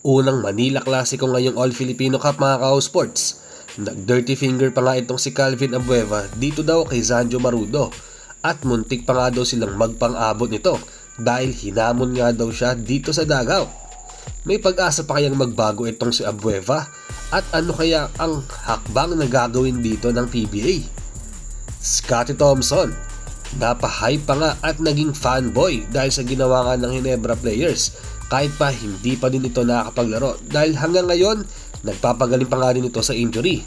Unang Manila Clasico ngayong All Filipino Cup mga ka-sports. Nag-dirty finger pa nga itong si Calvin Abueva dito daw kay Zanjo Marudo at muntik pa nga daw silang magpang-abot nito dahil hinamon nga daw siya dito sa dugout. May pag-asa pa kayang magbago itong si Abueva at ano kaya ang hakbang na gagawin dito ng PBA? Scottie Thompson, napahype pa nga at naging fanboy dahil sa ginawa nga ng Ginebra players kahit pa hindi pa din ito nakakapaglaro dahil hanggang ngayon nagpapagaling pa nga din ito sa injury.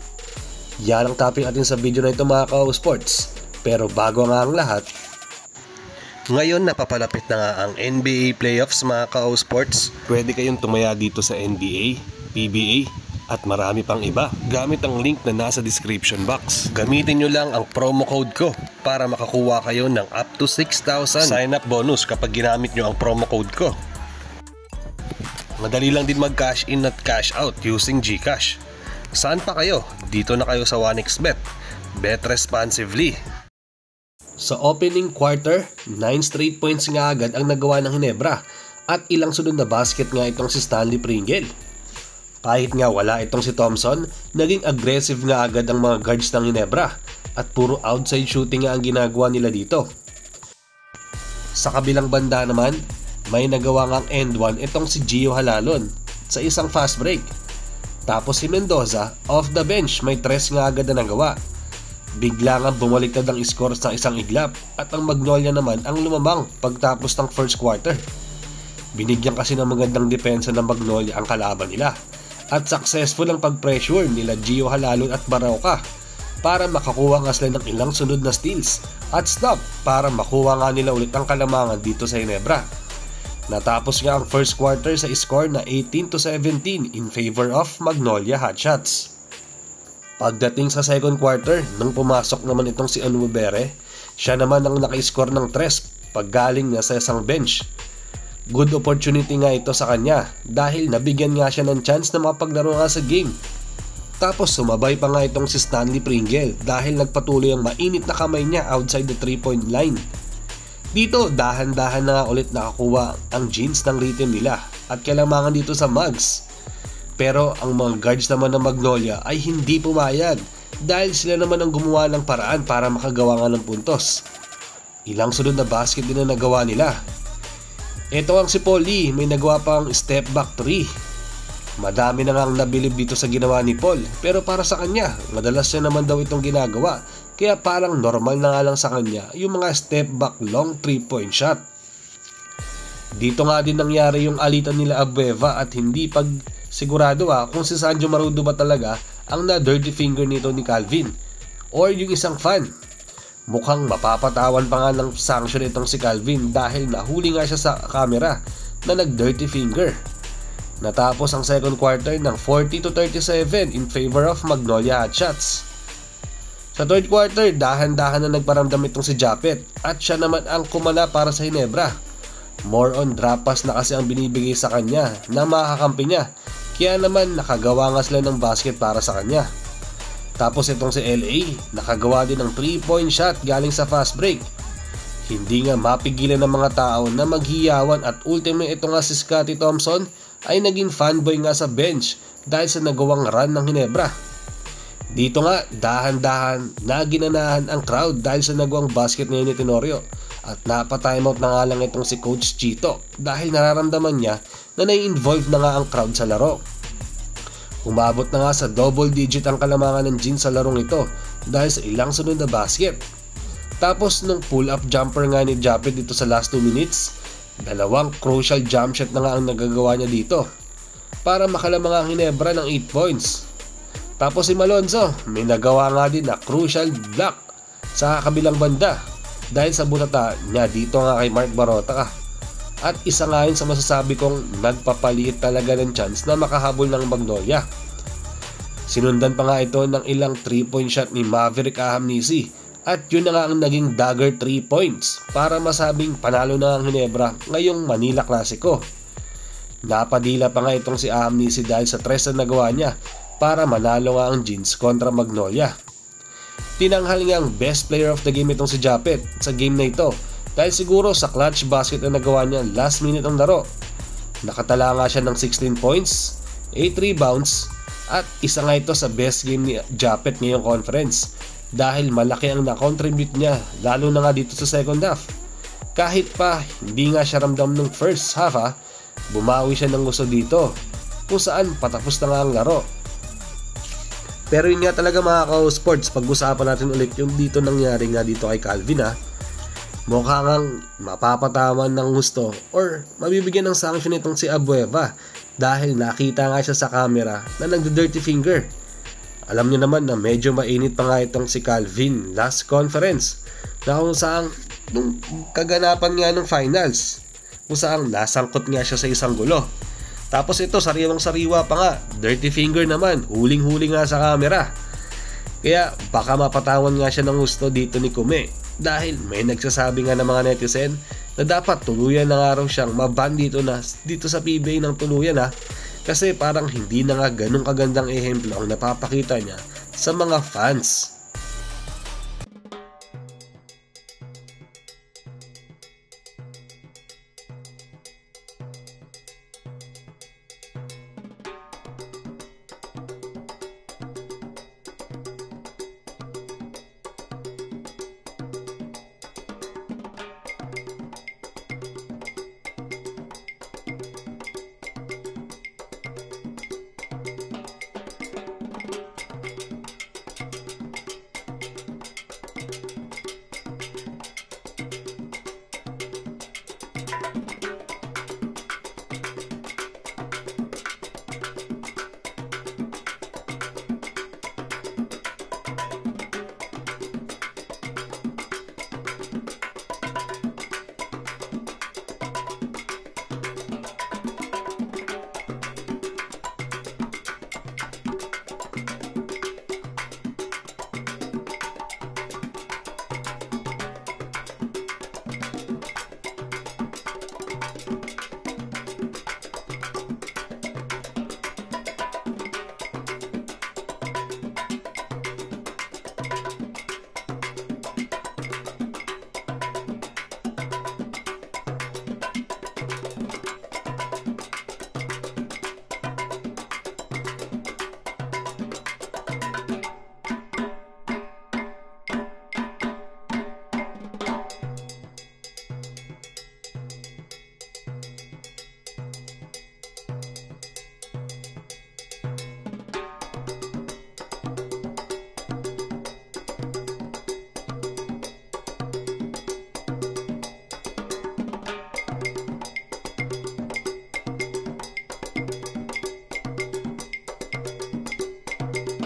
Yan ang topic natin sa video na ito mga ka-sports. Pero bago nga ang lahat, ngayon napapalapit na nga ang NBA playoffs mga ka-sports. Pwede kayong tumaya dito sa NBA, PBA at marami pang iba gamit ang link na nasa description box. Gamitin nyo lang ang promo code ko para makakuha kayo ng up to 6,000 sign up bonus kapag ginamit nyo ang promo code ko. Madali lang din mag-cash in at cash out using GCash. Saan pa kayo? Dito na kayo sa 1xBet. Bet responsibly. Sa opening quarter, 9 straight points nga agad ang nagawa ng Ginebra at ilang sunod na basket nga itong si Stanley Pringle. Kahit nga wala itong si Thompson, naging aggressive nga agad ang mga guards ng Ginebra at puro outside shooting nga ang ginagawa nila dito. Sa kabilang banda naman, may nagawa ngang end one itong si Gio Halalon sa isang fast break. Tapos si Mendoza off the bench may tres nga agad na nagawa. Bigla nga bumaliktad ang score sa isang iglap at ang Magnolia naman ang lumamang pagtapos ng first quarter. Binigyan kasi ng magandang depensa ng Magnolia ang kalaban nila at successful ang pag-pressure nila Gio Halalon at Barauca para makakuha nga sila ng ilang sunod na steals at stop para makuha nga nila ulit ang kalamangan dito sa Ginebra. Natapos nga ang first quarter sa score na 18-17 in favor of Magnolia Hotshots. Pagdating sa second quarter, nung pumasok naman itong si Anubere, siya naman ang naka-score ng 3 paggaling niya sa isang bench. Good opportunity nga ito sa kanya dahil nabigyan nga siya ng chance na makapaglaro nga sa game. Tapos sumabay pa nga itong si Stanley Pringle dahil nagpatuloy ang mainit na kamay niya outside the 3-point line. Dito, dahan-dahan na ulit nakakuha ang jeans ng rhythm nila at kailangan dito sa Mags. Pero ang mga guards naman ng Magnolia ay hindi pumayag dahil sila naman ang gumawa ng paraan para makagawa nga ng puntos. Ilang sunod na basket din na nagawa nila. Ito ang si Paul Lee, may nagawa pang step back 3. Madami na nga ang nabilib dito sa ginawa ni Paul pero para sa kanya, madalas siya naman daw itong ginagawa. Kaya parang normal na nga lang sa kanya yung mga step back long 3-point shot. Dito nga din nangyari yung alitan nila Abueva at hindi pag sigurado kung si Zanjo Marudo ba talaga ang na-dirty finger nito ni Calvin or yung isang fan. Mukhang mapapatawan pa nga ng sanction itong si Calvin dahil nahuli nga siya sa camera na nag-dirty finger. Natapos ang second quarter ng 40-37 in favor of Magnolia Hotshots. Sa third quarter, dahan-dahan na nagparamdam itong si Japet at siya naman ang kumana para sa Ginebra. More on drop pass na kasi ang binibigay sa kanya na makakampi niya, kaya naman nakagawa nga sila ng basket para sa kanya. Tapos itong si LA, nakagawa din ng 3-point shot galing sa fast break. Hindi nga mapigilan ng mga tao na maghiyawan at ultimate ito nga si Scottie Thompson ay naging fanboy nga sa bench dahil sa nagawang run ng Ginebra. Dito nga, dahan-dahan na ginanahan ang crowd dahil sa nagawang basket ngayon ni Tenorio at napatimeout na nga lang itong si Coach Chito dahil nararamdaman niya na nai-involve na nga ang crowd sa laro. Umabot na nga sa double digit ang kalamangan ng Jeans sa larong ito dahil sa ilang sunod na basket. Tapos nung pull-up jumper nga ni Japet dito sa last 2 minutes, dalawang crucial jump shot na nga ang nagagawa niya dito para makalamang ang Ginebra ng 8 points. Tapos si Malonzo, may nagawa nga din na crucial block sa kabilang banda dahil sa butata niya dito nga kay Mark Barota at isa nga yun sa masasabi kong nagpapaliit talaga ng chance na makahabol ng Magnolia. Sinundan pa nga ito ng ilang 3-point shot ni Maverick Ahamnisi at yun na nga ang naging dagger 3 points para masabing panalo na ang Ginebra ngayong Manila Clasico. Napadila pa nga itong si Ahamnisi dahil sa 3 na nagawa niya para manalo nga ang Jeans kontra Magnolia. Tinanghal nga ang best player of the game itong si Japet sa game na ito dahil siguro sa clutch basket na nagawa niya last minute ang laro. Nakatala nga siya ng 16 points, 8 rebounds, at isa nga ito sa best game ni Japet ngayong conference dahil malaki ang na-contribute niya lalo na nga dito sa second half. Kahit pa hindi nga siya ramdam ng first half bumawi siya ng gusto dito kung saan patapos na nga ang laro. Pero yun nga talaga mga ka-sports, pag-usapan natin ulit yung dito nangyari nga dito kay Calvin mukha ngang mapapatawan ng gusto or mabibigyan ng sanction itong si Abueva dahil nakita nga siya sa camera na nagdo-dirty finger. Alam niyo naman na medyo mainit pa nga itong si Calvin last conference na kung saan nung kaganapan nga ng finals kung saan nasangkot nga siya sa isang gulo. Tapos ito sariwang sariwa pa nga, dirty finger naman, huling-huli nga sa camera. Kaya baka mapatawan nga siya ng gusto dito ni Kume dahil may nagsasabi nga ng mga netizen na dapat tuluyan na nga raw siyang maban dito sa PBA ng tuluyan kasi parang hindi na nga ganun kagandang ehemplo ang napapakita niya sa mga fans.